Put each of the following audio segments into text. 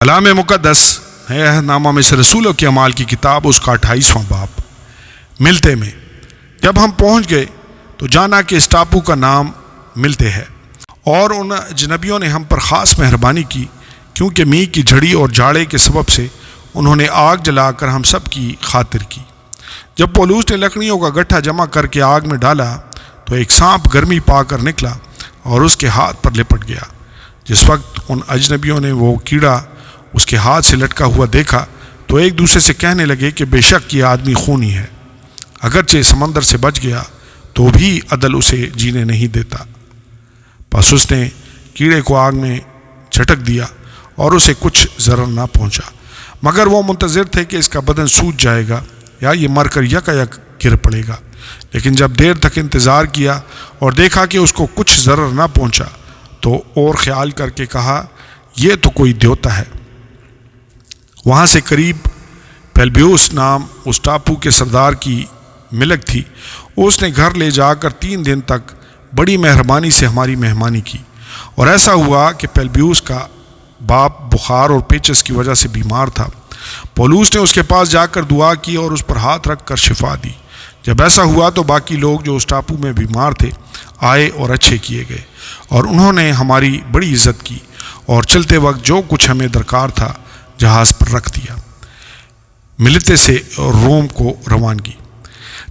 کلام مقدس ہے عہد نامہ میں سے رسولوں کے اعمال کی کتاب، اس کا 28واں باب۔ ملتے میں جب ہم پہنچ گئے تو جانا کہ اس ٹاپو کا نام ملتے ہے، اور ان اجنبیوں نے ہم پر خاص مہربانی کی، کیونکہ میگھ کی جھڑی اور جاڑے کے سبب سے انہوں نے آگ جلا کر ہم سب کی خاطر کی۔ جب پولوس نے لکڑیوں کا گٹھا جمع کر کے آگ میں ڈالا تو ایک سانپ گرمی پا کر نکلا اور اس کے ہاتھ پر لپٹ گیا۔ جس وقت ان اجنبیوں نے وہ کیڑا اس کے ہاتھ سے لٹکا ہوا دیکھا تو ایک دوسرے سے کہنے لگے کہ بے شک یہ آدمی خونی ہے، اگرچہ سمندر سے بچ گیا تو بھی عدل اسے جینے نہیں دیتا۔ پس اس نے کیڑے کو آگ میں جھٹک دیا اور اسے کچھ ضرر نہ پہنچا، مگر وہ منتظر تھے کہ اس کا بدن سوج جائے گا یا یہ مر کر یکایک گر پڑے گا۔ لیکن جب دیر تک انتظار کیا اور دیکھا کہ اس کو کچھ ضرر نہ پہنچا تو اور خیال کر کے کہا یہ تو کوئی دیوتا ہے۔ وہاں سے قریب پیلبیوس نام اس ٹاپو کے سردار کی ملک تھی، اس نے گھر لے جا کر 3 دن تک بڑی مہربانی سے ہماری مہمانی کی۔ اور ایسا ہوا کہ پیلبیوس کا باپ بخار اور پیچس کی وجہ سے بیمار تھا۔ پولوس نے اس کے پاس جا کر دعا کی اور اس پر ہاتھ رکھ کر شفا دی۔ جب ایسا ہوا تو باقی لوگ جو اس ٹاپو میں بیمار تھے آئے اور اچھے کیے گئے، اور انہوں نے ہماری بڑی عزت کی، اور چلتے وقت جو کچھ ہمیں درکار تھا جہاز پر رکھ دیا۔ ملتے سے روم کو روانگی۔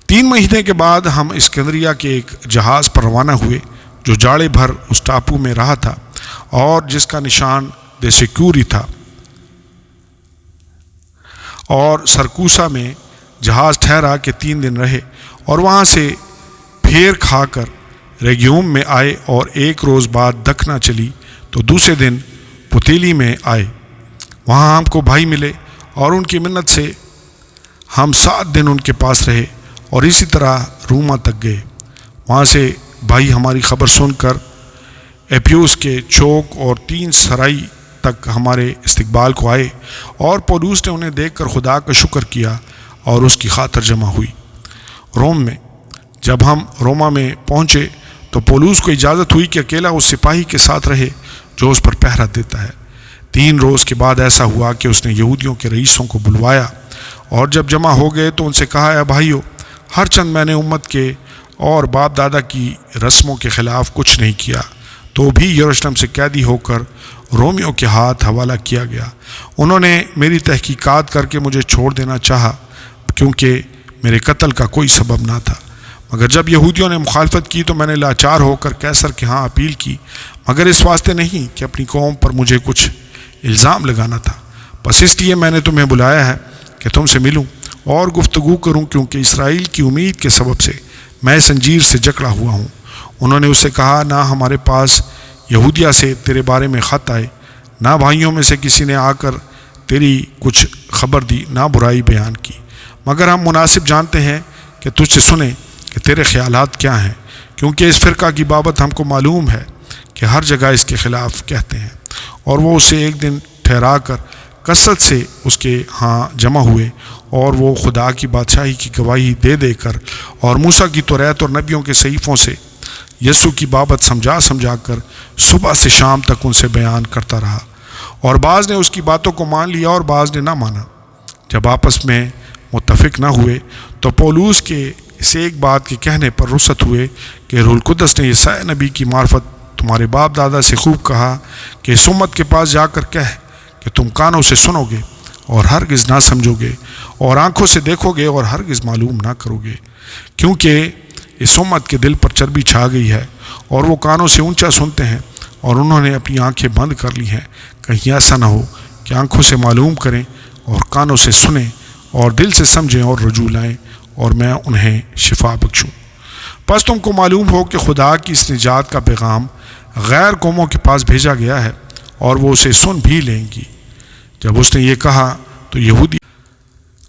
3 مہینے کے بعد ہم اسکندریہ کے ایک جہاز پر روانہ ہوئے جو جاڑے بھر اس ٹاپو میں رہا تھا اور جس کا نشان دیسیکوری تھا، اور سرکوسا میں جہاز ٹھہرا کہ 3 دن رہے، اور وہاں سے پھیر کھا کر ریگیوم میں آئے، اور 1 روز بعد دکھنا چلی تو دوسرے دن پتیلی میں آئے۔ وہاں ہم کو بھائی ملے اور ان کی منت سے ہم 7 دن ان کے پاس رہے، اور اسی طرح روما تک گئے۔ وہاں سے بھائی ہماری خبر سن کر ایپیوس کے چوک اور 3 سرائی تک ہمارے استقبال کو آئے، اور پولوس نے انہیں دیکھ کر خدا کا شکر کیا اور اس کی خاطر جمع ہوئی۔ روم میں جب ہم روما میں پہنچے تو پولوس کو اجازت ہوئی کہ اکیلا اس سپاہی کے ساتھ رہے جو اس پر پہرا دیتا ہے۔ 3 روز کے بعد ایسا ہوا کہ اس نے یہودیوں کے رئیسوں کو بلوایا، اور جب جمع ہو گئے تو ان سے کہا اے بھائیو، ہر چند میں نے امت کے اور باپ دادا کی رسموں کے خلاف کچھ نہیں کیا، تو بھی یروشلم سے قیدی ہو کر رومیوں کے ہاتھ حوالہ کیا گیا۔ انہوں نے میری تحقیقات کر کے مجھے چھوڑ دینا چاہا، کیونکہ میرے قتل کا کوئی سبب نہ تھا، مگر جب یہودیوں نے مخالفت کی تو میں نے لاچار ہو کر قیصر کے ہاں اپیل کی، مگر اس واسطے نہیں کہ اپنی قوم پر مجھے کچھ الزام لگانا تھا۔ بس اس لیے میں نے تمہیں بلایا ہے کہ تم سے ملوں اور گفتگو کروں، کیونکہ اسرائیل کی امید کے سبب سے میں زنجیر سے جکڑا ہوا ہوں۔ انہوں نے اس سے کہا نہ ہمارے پاس یہودیہ سے تیرے بارے میں خط آئے، نہ بھائیوں میں سے کسی نے آ کر تیری کچھ خبر دی، نہ برائی بیان کی، مگر ہم مناسب جانتے ہیں کہ تجھ سے سنیں کہ تیرے خیالات کیا ہیں، کیونکہ اس فرقہ کی بابت ہم کو معلوم ہے کہ ہر جگہ اس کے خلاف کہتے ہیں۔ اور وہ اسے 1 دن ٹھہرا کر کثرت سے اس کے ہاں جمع ہوئے، اور وہ خدا کی بادشاہی کی گواہی دے دے کر اور موسیٰ کی توریت اور نبیوں کے صحیفوں سے یسوع کی بابت سمجھا کر صبح سے شام تک ان سے بیان کرتا رہا، اور بعض نے اس کی باتوں کو مان لیا اور بعض نے نہ مانا۔ جب آپس میں متفق نہ ہوئے تو پولوس کے اس ایک بات کے کہنے پر رخصت ہوئے کہ روح القدس نے یسایا نبی کی معرفت تمہارے باپ دادا سے خوب کہا کہ اس امت کے پاس جا کر کہہ کہ تم کانوں سے سنو گے اور ہرگز نہ سمجھو گے، اور آنکھوں سے دیکھو گے اور ہرگز معلوم نہ کرو گے، کیونکہ اس امت کے دل پر چربی چھا گئی ہے، اور وہ کانوں سے اونچا سنتے ہیں اور انہوں نے اپنی آنکھیں بند کر لی ہیں، کہیں ایسا نہ ہو کہ آنکھوں سے معلوم کریں اور کانوں سے سنیں اور دل سے سمجھیں اور رجوع لائیں، اور میں انہیں شفا بخشوں۔ پس تم کو معلوم ہو کہ خدا کی اس نجات کا پیغام غیر قوموں کے پاس بھیجا گیا ہے، اور وہ اسے سن بھی لیں گی۔ جب اس نے یہ کہا تو یہودی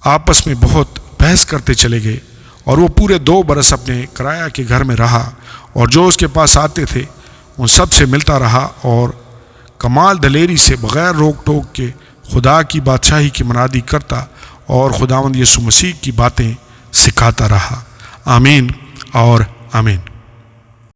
آپس میں بہت بحث کرتے چلے گئے، اور وہ پورے 2 برس اپنے کرایہ کے گھر میں رہا، اور جو اس کے پاس آتے تھے ان سب سے ملتا رہا، اور کمال دلیری سے بغیر روک ٹوک کے خدا کی بادشاہی کی منادی کرتا اور خداوند یسوع مسیح کی باتیں سکھاتا رہا۔ آمین اور آمین۔